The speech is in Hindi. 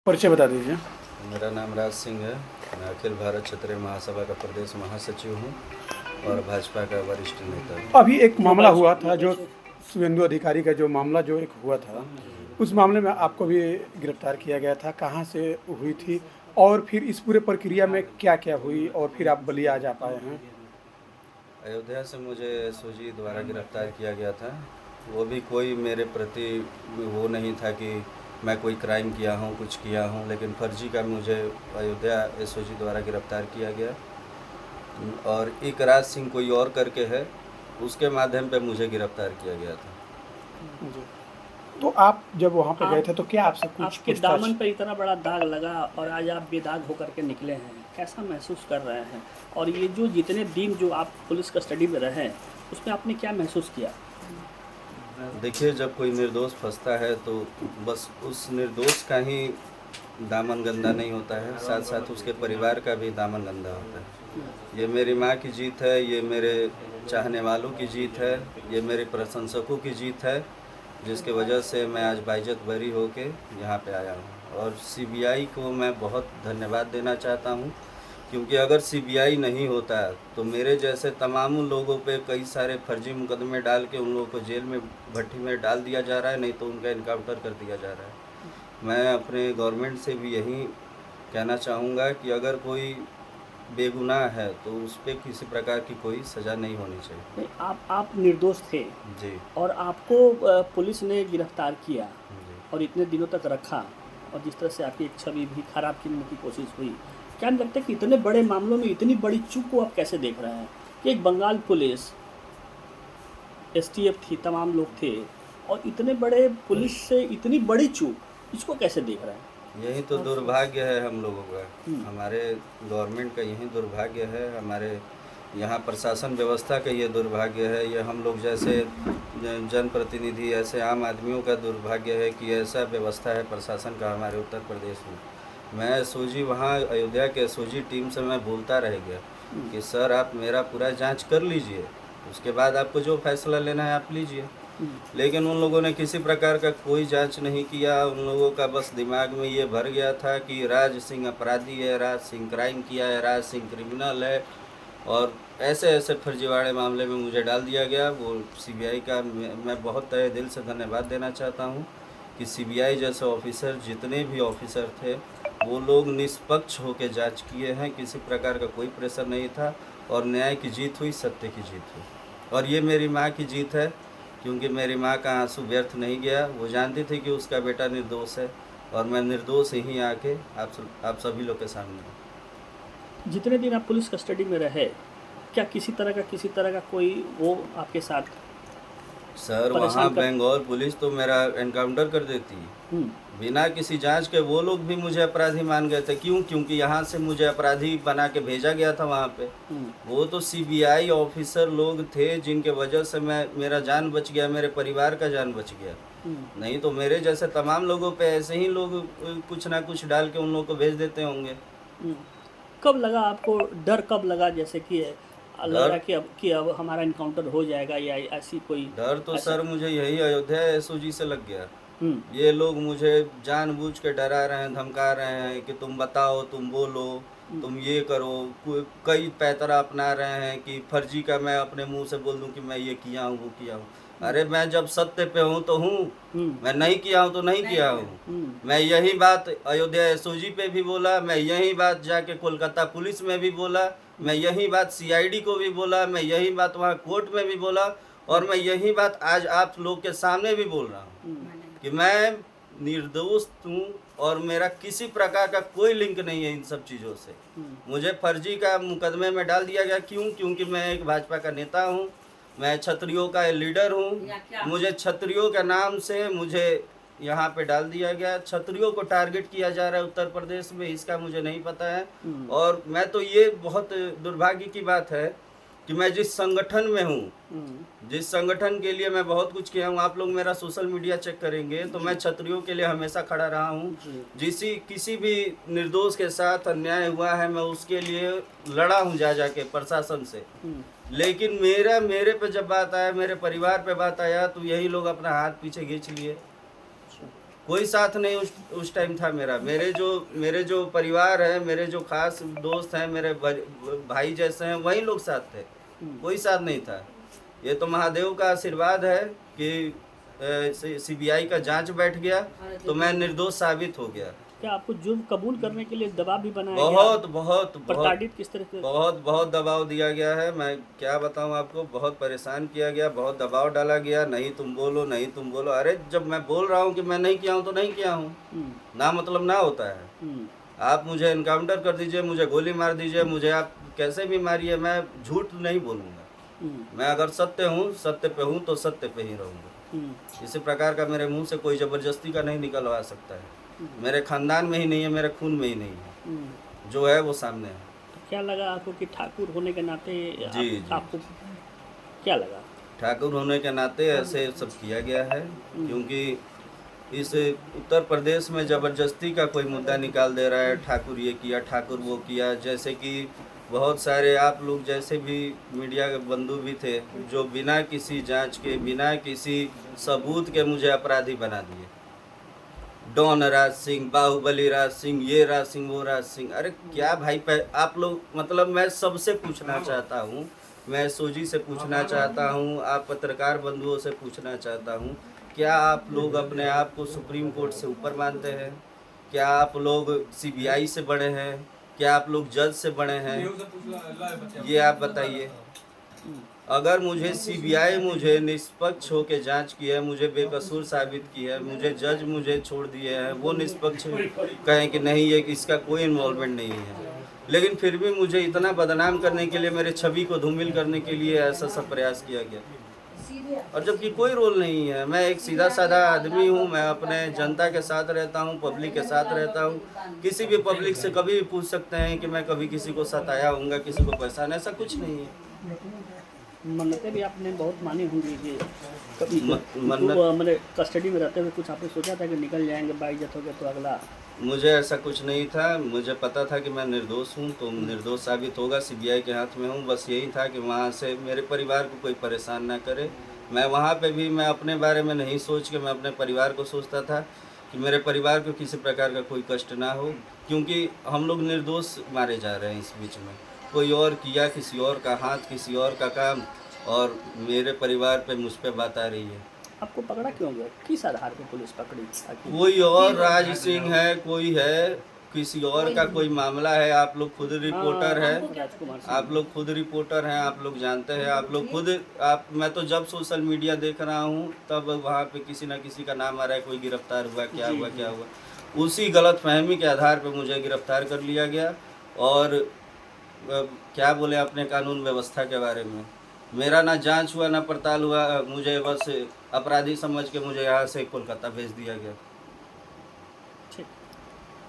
परिचय बता दीजिए। मेरा नाम राज सिंह है। मैं अखिल भारत क्षत्रिय महासभा का प्रदेश महासचिव हूँ और भाजपा का वरिष्ठ नेता हूँ। अभी एक मामला हुआ था जो शुभेंदु अधिकारी का जो मामला जो एक हुआ था, उस मामले में आपको भी गिरफ्तार किया गया था। कहाँ से हुई थी और फिर इस पूरे प्रक्रिया में क्या-क्या हुई और फिर आप बलिया जा पाए हैं? अयोध्या से मुझे एसओजी द्वारा गिरफ्तार किया गया था। वो भी कोई मेरे प्रति वो नहीं था कि मैं कोई क्राइम किया हूँ, कुछ किया हूँ, लेकिन फर्जी का मुझे अयोध्या एसओजी द्वारा गिरफ्तार किया गया। और एक राज सिंह कोई और करके है, उसके माध्यम पे मुझे गिरफ्तार किया गया था। जी। तो आप जब वहाँ पे गए थे तो क्या आपसे कुछ आपके पूछताछ? दामन पे इतना बड़ा दाग लगा और आज आप बेदाग होकर के निकले हैं, कैसा महसूस कर रहे हैं? और ये जो जितने दिन जो आप पुलिस कस्टडी में रहे, उसमें आपने क्या महसूस किया? देखिए, जब कोई निर्दोष फंसता है तो बस उस निर्दोष का ही दामन गंदा नहीं होता है, साथ साथ उसके परिवार का भी दामन गंदा होता है। ये मेरी माँ की जीत है, ये मेरे चाहने वालों की जीत है, ये मेरे प्रशंसकों की जीत है, जिसके वजह से मैं आज बाइज्जत बरी होके यहाँ पे आया हूँ। और सीबीआई को मैं बहुत धन्यवाद देना चाहता हूँ, क्योंकि अगर सीबीआई नहीं होता तो मेरे जैसे तमाम लोगों पे कई सारे फर्जी मुकदमे डाल के उन लोगों को जेल में भट्टी में डाल दिया जा रहा है, नहीं तो उनका इनकाउंटर कर दिया जा रहा है। मैं अपने गवर्नमेंट से भी यही कहना चाहूँगा कि अगर कोई बेगुनाह है तो उस पर किसी प्रकार की कोई सज़ा नहीं होनी चाहिए। नहीं, आप निर्दोष थे जी और आपको पुलिस ने गिरफ्तार किया जी। और इतने दिनों तक रखा, और जिस तरह से आपकी एक छवि भी खराब करने की कोशिश हुई, क्या नहीं लगता कि इतने बड़े मामलों में इतनी बड़ी चूक को आप कैसे देख रहे हैं कि एक बंगाल पुलिस, एसटीएफ थी, तमाम लोग थे, और इतने बड़े पुलिस से इतनी बड़ी चूक, इसको कैसे देख रहे हैं? यही तो दुर्भाग्य है हम लोगों का, हमारे गवर्नमेंट का यही दुर्भाग्य है, हमारे यहाँ प्रशासन व्यवस्था का ये दुर्भाग्य है, ये हम लोग जैसे जनप्रतिनिधि, ऐसे आम आदमियों का दुर्भाग्य है कि ऐसा व्यवस्था है प्रशासन का हमारे उत्तर प्रदेश में। मैं एसओजी वहाँ अयोध्या के एसओजी टीम से मैं बोलता रह गया कि सर आप मेरा पूरा जांच कर लीजिए, उसके बाद आपको जो फैसला लेना है आप लीजिए। लेकिन उन लोगों ने किसी प्रकार का कोई जांच नहीं किया। उन लोगों का बस दिमाग में ये भर गया था कि राज सिंह अपराधी है, राज सिंह क्राइम किया है, राज सिंह क्रिमिनल है, और ऐसे ऐसे फर्जीवाड़े मामले में मुझे डाल दिया गया। वो सीबीआई का मैं बहुत तहे दिल से धन्यवाद देना चाहता हूँ कि सीबीआई जैसे ऑफिसर, जितने भी ऑफिसर थे, वो लोग निष्पक्ष होकर जांच किए हैं, किसी प्रकार का कोई प्रेशर नहीं था, और न्याय की जीत हुई, सत्य की जीत हुई। और ये मेरी माँ की जीत है, क्योंकि मेरी माँ का आंसू व्यर्थ नहीं गया। वो जानती थी कि उसका बेटा निर्दोष है, और मैं निर्दोष ही आके आप सभी लोग के सामने हूँ। जितने दिन आप पुलिस कस्टडी में रहे, क्या किसी तरह का कोई वो आपके साथ सर वहाँ परेशान कर? बंगाल पुलिस तो मेरा एनकाउंटर कर देती है बिना किसी जांच के। वो लोग भी मुझे अपराधी मान गए थे। क्यों? क्योंकि यहाँ से मुझे अपराधी बना के भेजा गया था वहाँ पे। वो तो सीबीआई ऑफिसर लोग थे जिनके वजह से मेरा जान बच गया, मेरे परिवार का जान बच गया। नहीं तो मेरे जैसे तमाम लोगों पे ऐसे ही लोग कुछ ना कुछ डाल के उन लोगों को भेज देते होंगे। कब लगा आपको, डर कब लगा, जैसे कि लग रहा डर कि अब हमारा इनकाउंटर हो जाएगा, या ऐसी कोई डर तो सर मुझे यही अयोध्या एसओजी से लग गया। हम्म ये लोग मुझे जानबूझ के डरा रहे हैं, धमका रहे हैं कि तुम बताओ, तुम बोलो, तुम ये करो। कई पैतरा अपना रहे हैं कि फर्जी का मैं अपने मुंह से बोल दूं कि मैं ये किया हूँ, वो किया हूँ। अरे मैं जब सत्य पे हूँ तो हूँ, मैं नहीं किया हूँ तो नहीं किया हूँ। मैं यही बात अयोध्या एसओजी पे भी बोला, मैं यही बात जाके कोलकाता पुलिस में भी बोला, मैं यही बात सीआईडी को भी बोला, मैं यही बात वहाँ कोर्ट में भी बोला, और मैं यही बात आज आप लोग के सामने भी बोल रहा हूँ कि मैं निर्दोष हूँ और मेरा किसी प्रकार का कोई लिंक नहीं है इन सब चीज़ों से। मुझे फर्जी का मुकदमे में डाल दिया गया। क्यों? क्योंकि मैं एक भाजपा का नेता हूँ, मैं क्षत्रियों का लीडर हूँ। मुझे क्षत्रियों के नाम से मुझे यहाँ पे डाल दिया गया। क्षत्रियों को टारगेट किया जा रहा है उत्तर प्रदेश में, इसका मुझे नहीं पता है। और मैं तो ये बहुत दुर्भाग्य की बात है कि मैं जिस संगठन में हूँ, जिस संगठन के लिए मैं बहुत कुछ किया हूँ, आप लोग मेरा सोशल मीडिया चेक करेंगे तो मैं क्षत्रियों के लिए हमेशा खड़ा रहा हूँ। किसी भी निर्दोष के साथ अन्याय हुआ है, मैं उसके लिए लड़ा हूँ जाके प्रशासन से। लेकिन मेरे पे जब बात आया, मेरे परिवार पे बात आया, तो यही लोग अपना हाथ पीछे खींच लिए। कोई साथ नहीं उस टाइम था मेरा। मेरे जो परिवार है, मेरे जो खास दोस्त हैं, मेरे भाई जैसे हैं, वही लोग साथ थे, कोई साथ नहीं था। ये तो महादेव का आशीर्वाद है कि सीबीआई का जांच बैठ गया तो मैं निर्दोष साबित हो गया। क्या आपको जुर्म कबूल करने के लिए दबाव भी बनाया बहुत गया? बहुत प्रताड़ित किस तरह से? बहुत दबाव दिया गया है। मैं क्या बताऊं आपको, बहुत परेशान किया गया, बहुत दबाव डाला गया। नहीं तुम बोलो, नहीं तुम बोलो। अरे जब मैं बोल रहा हूं कि मैं नहीं किया हूं तो नहीं किया हूं, ना मतलब ना होता है। आप मुझे एनकाउंटर कर दीजिए, मुझे गोली मार दीजिए, मुझे आप कैसे भी मारिए, मैं झूठ नहीं बोलूँगा। मैं अगर सत्य हूँ, सत्य पे हूँ तो सत्य पे ही रहूँगा। इसी प्रकार का मेरे मुंह से कोई ज़बरदस्ती का नहीं निकलवा सकता है। मेरे खानदान में ही नहीं है, मेरे खून में ही नहीं है, जो है वो सामने है। तो क्या लगा आपको कि ठाकुर होने के नाते जी। आपको क्या लगा? ठाकुर होने के नाते ऐसे सब किया गया है, क्योंकि इस उत्तर प्रदेश में ज़बरदस्ती का कोई मुद्दा निकाल दे रहा है। ठाकुर ये किया, ठाकुर वो किया। जैसे कि बहुत सारे आप लोग जैसे भी मीडिया के बंधु भी थे, जो बिना किसी जांच के, बिना किसी सबूत के मुझे अपराधी बना दिए। डॉन राज सिंह, बाहुबली राज सिंह, ये राज सिंह, वो राज सिंह। अरे क्या भाई, आप लोग, मतलब मैं सबसे पूछना चाहता हूँ, मैं सोजी से पूछना चाहता हूँ, आप पत्रकार बंधुओं से पूछना चाहता हूँ, क्या आप लोग अपने आप को सुप्रीम कोर्ट से ऊपर मानते हैं? क्या आप लोग सीबीआई से बड़े हैं? क्या आप लोग जज से बड़े हैं? ये आप बताइए। अगर मुझे सीबीआई मुझे निष्पक्ष होकर जांच की है, मुझे बेकसूर साबित की है, मुझे जज मुझे छोड़ दिए हैं, वो निष्पक्ष कहें कि नहीं ये इसका कोई इन्वॉल्वमेंट नहीं है, लेकिन फिर भी मुझे इतना बदनाम करने के लिए, मेरे छवि को धूमिल करने के लिए ऐसा सब प्रयास किया गया, और जबकि कोई रोल नहीं है। मैं एक सीधा साधा आदमी हूँ, मैं अपने जनता के साथ रहता हूँ, पब्लिक के साथ रहता हूँ। किसी भी पब्लिक से कभी भी पूछ सकते हैं कि मैं कभी किसी को सताया हूँगा, किसी को परेशान, ऐसा कुछ नहीं है। मन्नतें भी आपने बहुत मानी होंगी कि कभी मन्नत मेरे कस्टडी में रहते हुए कुछ आपने सोचा था कि निकल जाएंगे, बाइज्जत हो गए तो अगला? मुझे ऐसा कुछ नहीं था। मुझे पता था कि मैं निर्दोष हूँ, तो निर्दोष साबित होगा, सीबीआई के हाथ में हूँ। बस यही था कि वहाँ से मेरे परिवार को कोई परेशान ना करे। मैं वहाँ पे भी मैं अपने बारे में नहीं सोच के मैं अपने परिवार को सोचता था कि मेरे परिवार को किसी प्रकार का कोई कष्ट ना हो, क्योंकि हम लोग निर्दोष मारे जा रहे हैं इस बीच में। कोई और किया, किसी और का हाथ, किसी और का काम, और मेरे परिवार पे मुझ पे बात आ रही है। आपको पकड़ा क्यों गया? किस आधार पे पुलिस पकड़ी? कोई और राज सिंह है, कोई है, किसी और का कोई मामला है। आप लोग खुद रिपोर्टर हैं, आप लोग खुद रिपोर्टर हैं, आप लोग जानते हैं, आप लोग खुद मैं तो जब सोशल मीडिया देख रहा हूँ तब वहाँ पे किसी ना किसी का नाम आ रहा है, कोई गिरफ्तार हुआ, क्या हुआ, क्या हुआ। उसी गलतफहमी के आधार पे मुझे गिरफ्तार कर लिया गया। और क्या बोले अपने कानून व्यवस्था के बारे में, मेरा ना जांच हुआ, ना पड़ताल हुआ, मुझे बस अपराधी समझ के मुझे यहाँ से कोलकाता भेज दिया गया।